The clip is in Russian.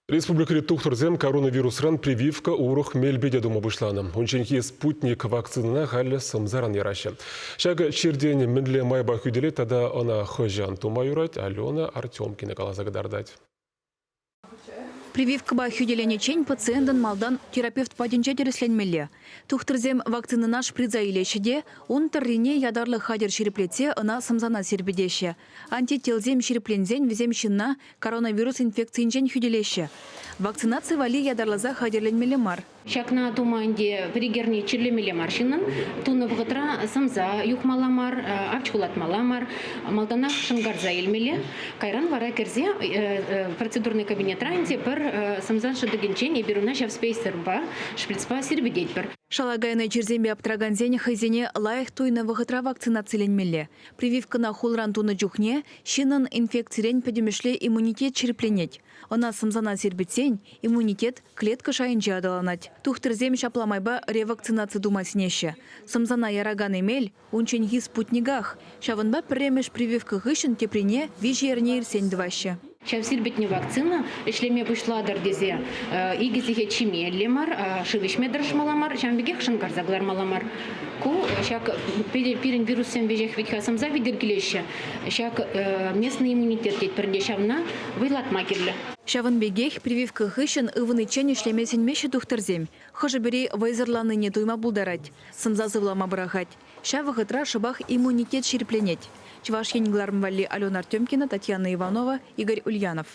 Республикари тухтурзем коронавирусран прививка урух мельбеде дума вышлана. Унченхи спутник вакцинына хәлі сымзаран ярашы. Шага черден мінле майба хүделе тада она хожан тумайурать, Алена Артемкина калазагдардать. Прививка ба хюделене чень пациентын малдан терапевт падинче тересленмелле. Тухтырзем вакцины наш приза илешеде, он таррине ядарлы хадер шереплете ына самзана сербедеше. Антителзем шереплензен везем шинна коронавирус инфекциинчен хюделеше. Вакцинация вали ядарлаза хадерленмелле мар. Шакна туманде пригерни чирлемеле маршинын, туны вғытра самза юхмаламар, апчкулатмаламар, малдана шынгарза елмеле, кайран вара керзе процедурный кабинет ранде пір самзан шыдыгенчен еберуна шавспейсерба, шприцпа сербедет пір. Шалагайна черзембе аптраганзене хайзене лайық туйна вғытра вакцинацияленмеле. Прививка на хулран туны джухне, шинын инфекциялен педемешле иммунитет черепленет. Она самзана сербетсен, иммунитет клетка шайынче адаланать. Тухтырзем шапламайба ревакцинация думасинеше. Самзана яраган эмель, унченьги спутнигах. Шаванба премеш прививка гышын теприне вижерне ирсень дваще. Шавсирбетне вакцина, шлеме вышла дардезе, игизихе чимеллемар, шивишме драшмаламар, шамбегех шангарзаглар маламар. Ку шак пирен вирусен вежех витха самза видергилеше, шак местный иммунитет тет пердешавна вылатма кирле. Шаванбегех прививка гышын ывынычен шлемесен меше тухтырзем. Хожебери вайзерланы не туйма булдарать, самза зывлама брахать. Шавахытра шабах иммунитет шерепленеть. Чувашьенгларм валли Алена Артемкина, Татьяна Иванова, Игорь Ульянов.